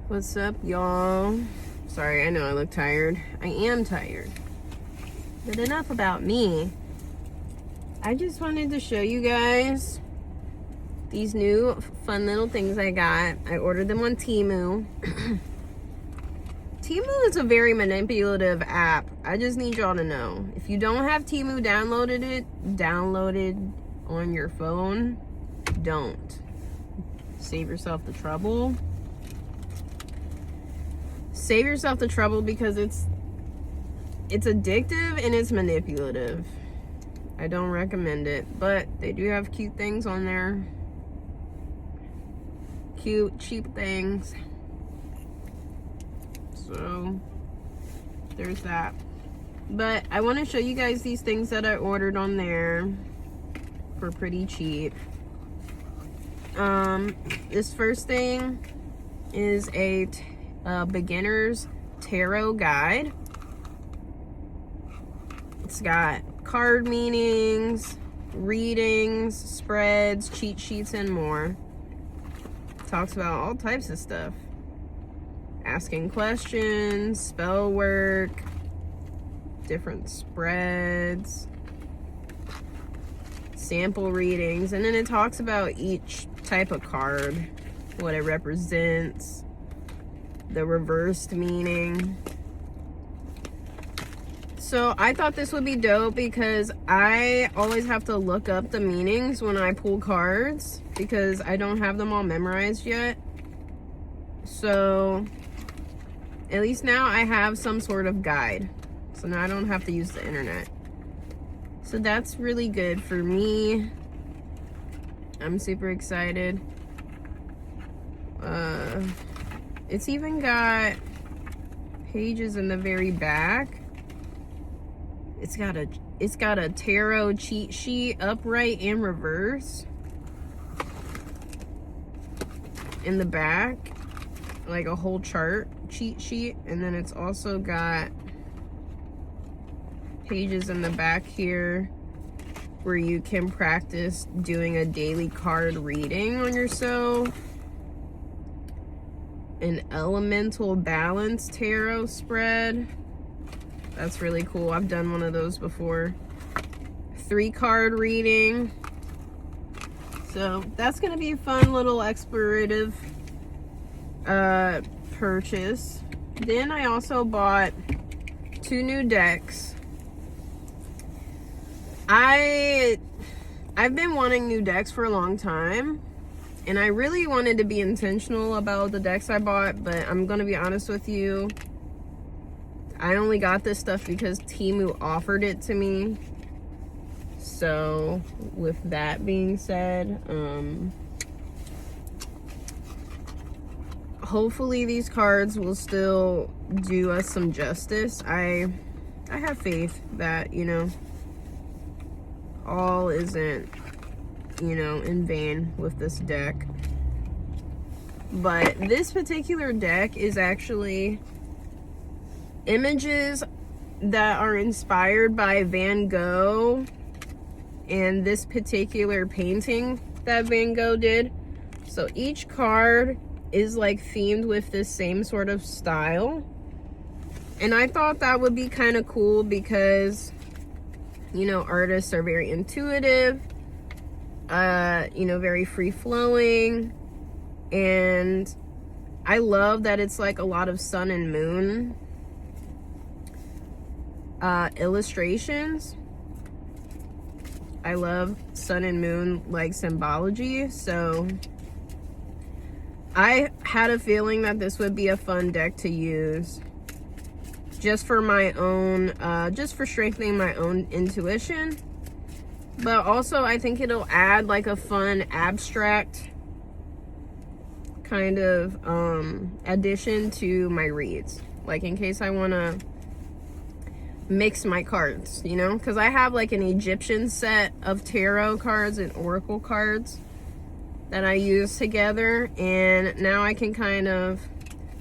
What's up, y'all? Sorry, I know I look tired. I am tired. But enough about me. I just wanted to show you guys these new fun little things I got. I ordered them on TEMU. TEMU is a very manipulative app. I just need y'all to know. If you don't have TEMU downloaded on your phone, don't. Save yourself the trouble. Save yourself the trouble because it's addictive and it's manipulative. I don't recommend it, but they do have cute things on there. Cute, cheap things. So there's that. But I want to show you guys these things that I ordered on there for pretty cheap. This first thing is a beginner's tarot guide. It's got card meanings, readings, spreads, cheat sheets, and more. It talks about all types of stuff. Asking questions, spell work, different spreads, sample readings, and then it talks about each type of card, what it represents, the reversed meaning. So I thought this would be dope because I always have to look up the meanings when I pull cards because I don't have them all memorized yet. So at least now I have some sort of guide. So now I don't have to use the internet. So that's really good for me. I'm super excited. It's even got pages in the very back. It's got a tarot cheat sheet, upright and reverse, in the back, like a whole chart cheat sheet. And then it's also got pages in the back here where you can practice doing a daily card reading on yourself. An elemental balance tarot spread. That's really cool. I've done one of those before. 3-card reading. So that's gonna be a fun little explorative purchase. Then I also bought 2 new decks. I've been wanting new decks for a long time, and I really wanted to be intentional about the decks I bought, but I'm gonna be honest with you, I only got this stuff because TEMU offered it to me. So with that being said, hopefully these cards will still do us some justice. I have faith that, you know, all isn't, you know, in vain with this deck. But this particular deck is actually images that are inspired by Van Gogh and this particular painting that Van Gogh did. So each card is like themed with this same sort of style. And I thought that would be kind of cool because, you know, artists are very intuitive, you know, very free-flowing, and I love that it's like a lot of sun and moon illustrations. I love sun and moon like symbology, so I had a feeling that this would be a fun deck to use just for my own, just for strengthening my own intuition. But also I think it'll add like a fun abstract kind of addition to my reads. Like in case I want to mix my cards, you know, because I have like an Egyptian set of tarot cards and oracle cards that I use together, and now I can kind of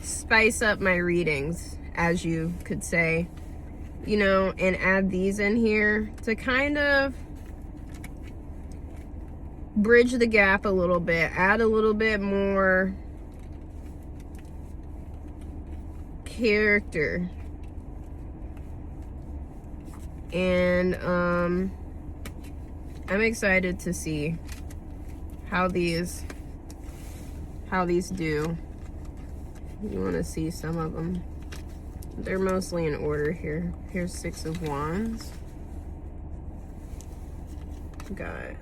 spice up my readings, as you could say, you know, and add these in here to kind of bridge the gap a little bit, add a little bit more character. And I'm excited to see how these do. You want to see some of them. They're mostly in order here. Here's 6 of Wands. Got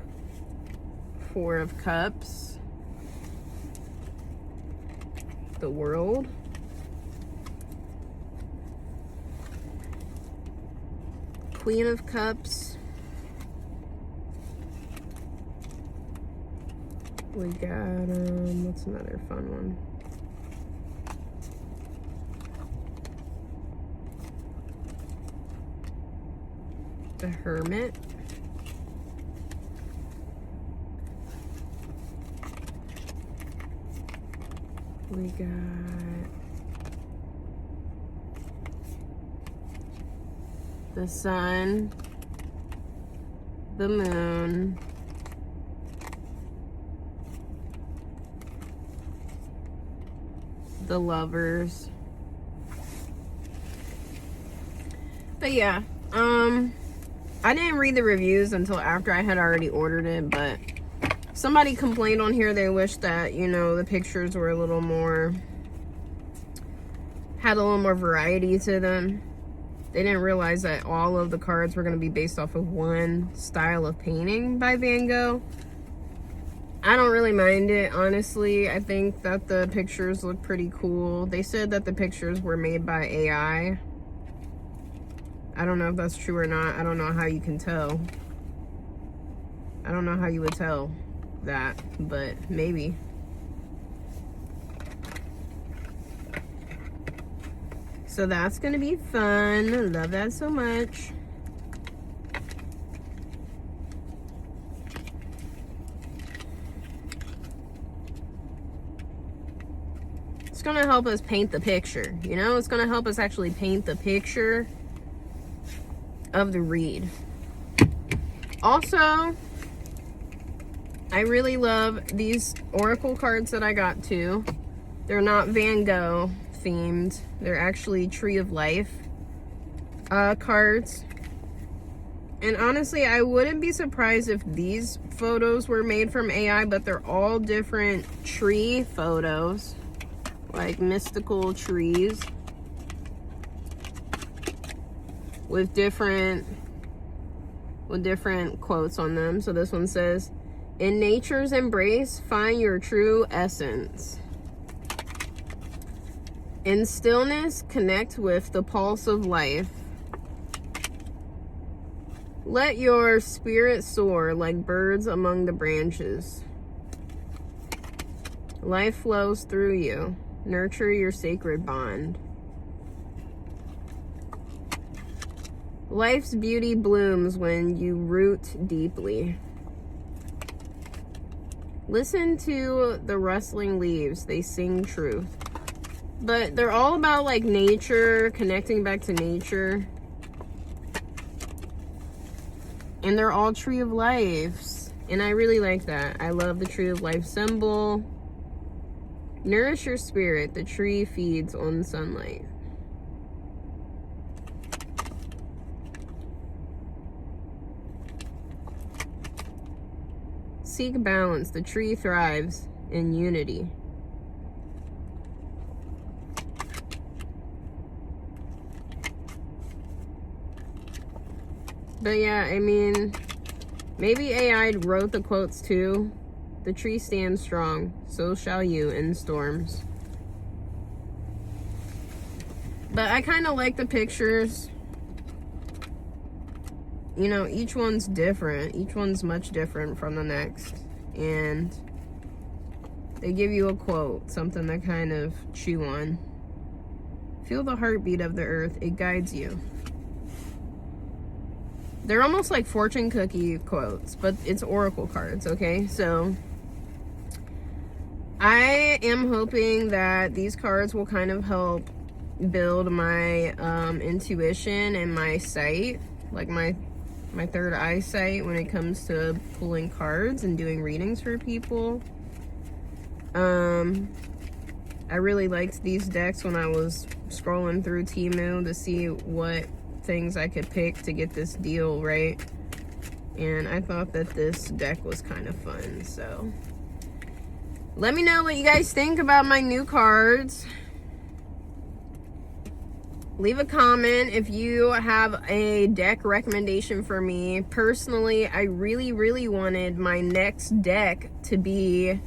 4 of Cups. The World. Queen of Cups. We got, what's another fun one? The Hermit. We got the Sun, the Moon, the Lovers. But yeah, I didn't read the reviews until after I had already ordered it, but somebody complained on here they wish that, you know, the pictures were a little more, had a little more variety to them. They didn't realize that all of the cards were going to be based off of one style of painting by Van Gogh. I don't really mind it, honestly. I think that the pictures look pretty cool. They said that the pictures were made by AI. I don't know if that's true or not. I don't know how you can tell. I don't know how you would tell that, but maybe. So that's gonna be fun. I love that so much. It's gonna help us paint the picture, you know? It's gonna help us actually paint the picture of the read. Also, I really love these oracle cards that I got too. They're not Van Gogh themed. They're actually Tree of Life cards. And honestly, I wouldn't be surprised if these photos were made from AI, but they're all different tree photos, like mystical trees with different quotes on them. So this one says, "In nature's embrace, find your true essence. In stillness, connect with the pulse of life. Let your spirit soar like birds among the branches. Life flows through you. Nurture your sacred bond. Life's beauty blooms when you root deeply. Listen to the rustling leaves, they sing truth." But they're all about like nature, connecting back to nature. And they're all Tree of Lives. And I really like that. I love the Tree of Life symbol. Nourish your spirit. The tree feeds on sunlight. Seek balance. The tree thrives in unity. But yeah, I mean, maybe AI wrote the quotes too. The tree stands strong, so shall you in storms. But I kind of like the pictures. You know, each one's different. Each one's much different from the next. And they give you a quote, something to kind of chew on. Feel the heartbeat of the earth. It guides you. They're almost like fortune cookie quotes, but it's oracle cards, okay? So I am hoping that these cards will kind of help build my intuition and my sight, like my third eyesight when it comes to pulling cards and doing readings for people. I I really liked these decks when I was scrolling through TEMU to see what things I could pick to get this deal, right? And I thought that this deck was kind of fun, so let me know what you guys think about my new cards. Leave a comment if you have a deck recommendation for me. Personally, I really wanted my next deck to be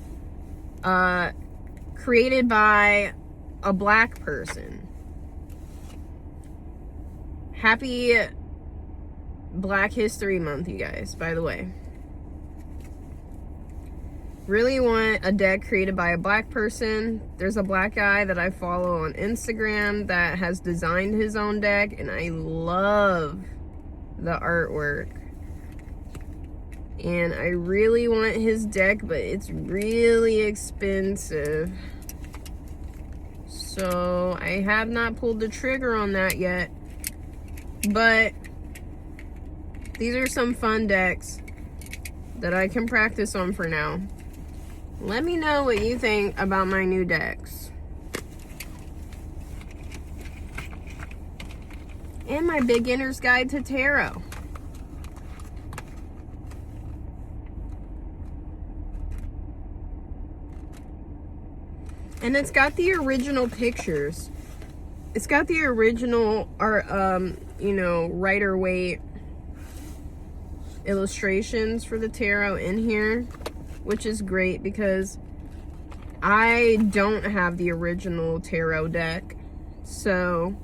created by a black person. Happy Black History Month, you guys, by the way. Really want a deck created by a black person. There's a black guy that I follow on Instagram that has designed his own deck, and I love the artwork. And I really want his deck, but it's really expensive. So I have not pulled the trigger on that yet. But these are some fun decks that I can practice on for now. Let me know what you think about my new decks. And my beginner's guide to tarot. And it's got the original pictures. It's got the original art, Rider-Waite illustrations for the tarot in here, which is great because I don't have the original tarot deck. So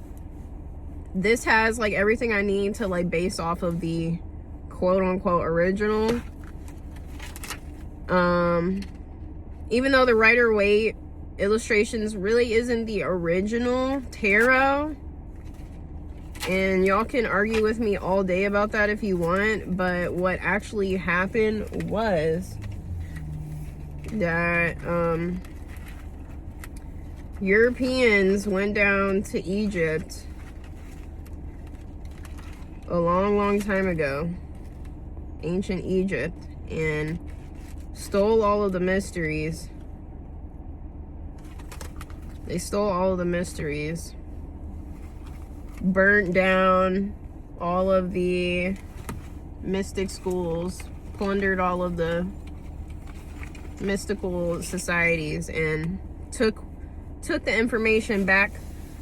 this has like everything I need to like base off of the quote-unquote original. Even though the Rider-Waite illustrations really isn't the original tarot, and y'all can argue with me all day about that if you want, but what actually happened was that Europeans went down to Egypt a long time ago, ancient Egypt, and stole all of the mysteries. They stole all of the mysteries, burnt down all of the mystic schools, plundered all of the mystical societies, and took the information back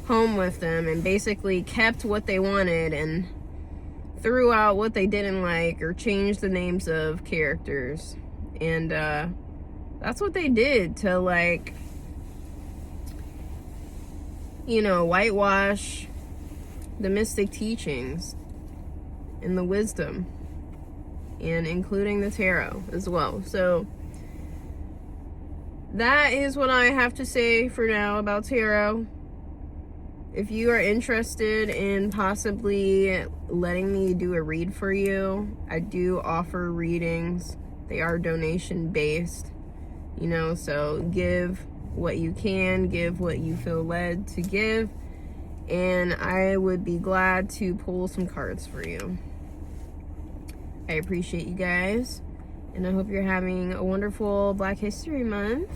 home with them, and basically kept what they wanted and threw out what they didn't like, or changed the names of characters. And that's what they did to, like, whitewash the mystic teachings and the wisdom, and including the tarot as well. So that is what I have to say for now about tarot. If you are interested in possibly letting me do a read for you, I do offer readings. They are donation based, so give what you can, give what you feel led to give, and I would be glad to pull some cards for you. I appreciate you guys, and I hope you're having a wonderful Black History Month.